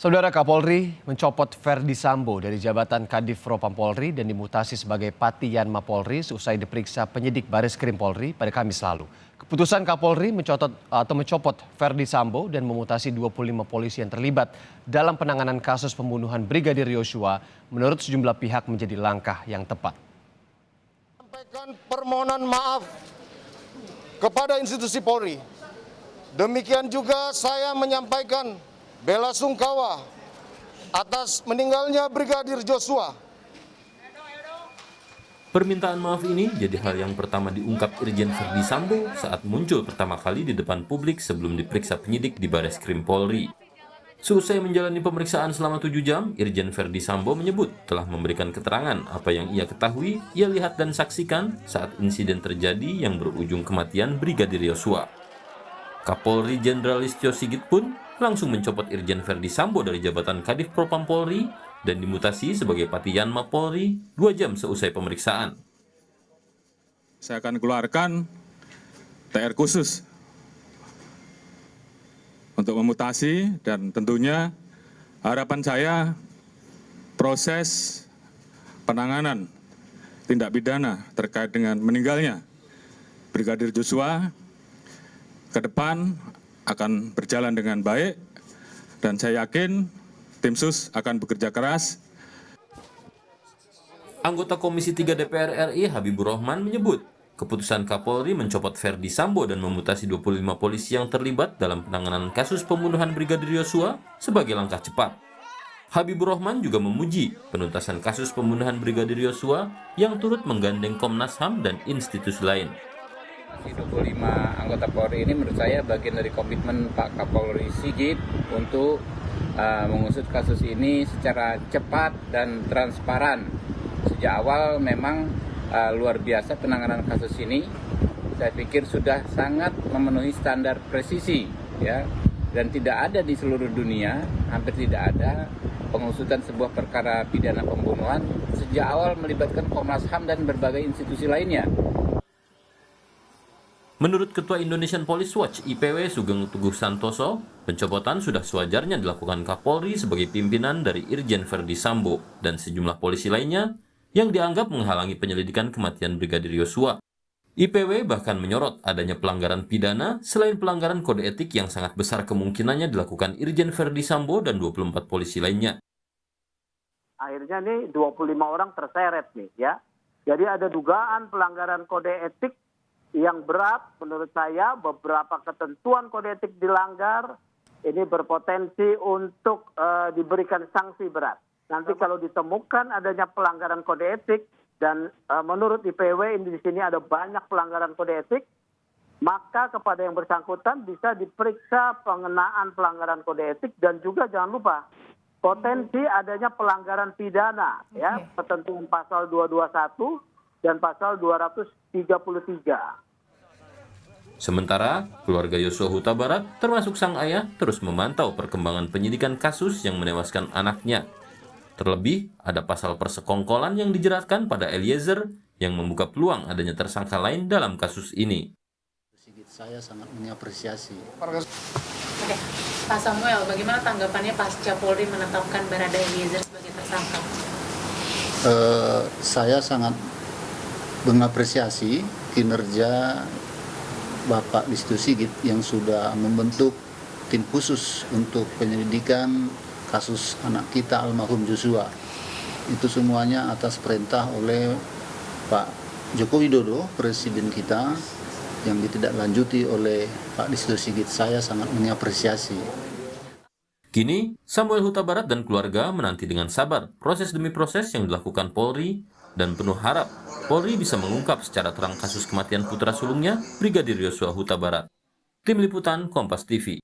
Saudara Kapolri mencopot Verdi Sambo dari jabatan Kadif Propam Polri dan dimutasi sebagai Patiyanma Polri seusai diperiksa penyidik Baris Krim Polri pada Kamis lalu. Keputusan Kapolri mencopot Verdi Sambo dan memutasi 25 polisi yang terlibat dalam penanganan kasus pembunuhan Brigadir Yosua menurut sejumlah pihak menjadi langkah yang tepat. Sampaikan permohonan maaf kepada institusi Polri. Demikian juga saya menyampaikan bela sungkawa atas meninggalnya Brigadir Yosua. Permintaan maaf ini jadi hal yang pertama diungkap Irjen Verdi Sambo saat muncul pertama kali di depan publik sebelum diperiksa penyidik di Baris Krim Polri. Seusai menjalani pemeriksaan selama 7 jam, Irjen Verdi Sambo menyebut telah memberikan keterangan apa yang ia ketahui, ia lihat dan saksikan saat insiden terjadi yang berujung kematian Brigadir Yosua. Kapolri Jenderal Listio Sigit pun langsung mencopot Irjen Verdi Sambo dari jabatan Kadif Propam Polri dan dimutasi sebagai Patiyanma Polri 2 jam seusai pemeriksaan. Saya akan keluarkan TR khusus untuk memutasi dan tentunya harapan saya proses penanganan tindak pidana terkait dengan meninggalnya Brigadir Yosua ke depan akan berjalan dengan baik dan saya yakin tim sus akan bekerja keras. Anggota Komisi 3 DPR RI Habibur Rahman menyebut keputusan Kapolri mencopot Verdi Sambo dan memutasi 25 polisi yang terlibat dalam penanganan kasus pembunuhan Brigadir Yosua sebagai langkah cepat. Habibur Rahman juga memuji penuntasan kasus pembunuhan Brigadir Yosua yang turut menggandeng Komnas HAM dan institusi lain. 25 anggota Polri ini menurut saya bagian dari komitmen Pak Kapolri Sigit untuk mengusut kasus ini secara cepat dan transparan. Sejak awal memang luar biasa penanganan kasus ini. Saya pikir sudah sangat memenuhi standar presisi, ya, dan tidak ada di seluruh dunia, hampir tidak ada pengusutan sebuah perkara pidana pembunuhan sejak awal melibatkan Komnas HAM dan berbagai institusi lainnya. Menurut Ketua Indonesian Police Watch IPW Sugeng Teguh Santoso, pencopotan sudah sewajarnya dilakukan Kapolri sebagai pimpinan dari Irjen Verdi Sambo dan sejumlah polisi lainnya yang dianggap menghalangi penyelidikan kematian Brigadir Yosua. IPW bahkan menyorot adanya pelanggaran pidana selain pelanggaran kode etik yang sangat besar kemungkinannya dilakukan Irjen Verdi Sambo dan 24 polisi lainnya. Akhirnya nih 25 orang terseret nih ya. Jadi ada dugaan pelanggaran kode etik yang berat. Menurut saya beberapa ketentuan kode etik dilanggar, ini berpotensi untuk diberikan sanksi berat. Nanti kalau ditemukan adanya pelanggaran kode etik dan menurut IPW di sini ada banyak pelanggaran kode etik, maka kepada yang bersangkutan bisa diperiksa pengenaan pelanggaran kode etik dan juga jangan lupa potensi adanya pelanggaran pidana, ya, ketentuan pasal 221 dan pasal 233. Sementara, keluarga Yosua Huta Barat termasuk sang ayah terus memantau perkembangan penyidikan kasus yang menewaskan anaknya. Terlebih, ada pasal persekongkolan yang dijeratkan pada Eliezer yang membuka peluang adanya tersangka lain dalam kasus ini. Saya sangat mengapresiasi. Oke, Pak Samuel, bagaimana tanggapannya pasca Polri menetapkan Barada Eliezer sebagai tersangka? Saya sangat mengapresiasi kinerja Bapak Listio Sigit yang sudah membentuk tim khusus untuk penyelidikan kasus anak kita almarhum Yosua. Itu semuanya atas perintah oleh Pak Joko Widodo, Presiden kita, yang ditindaklanjuti oleh Pak Listio Sigit. Saya sangat mengapresiasi. Kini, Samuel Huta Barat dan keluarga menanti dengan sabar proses demi proses yang dilakukan Polri dan penuh harap Polri bisa mengungkap secara terang kasus kematian putra sulungnya, Brigadir Yosua Huta Barat. Tim Liputan Kompas TV.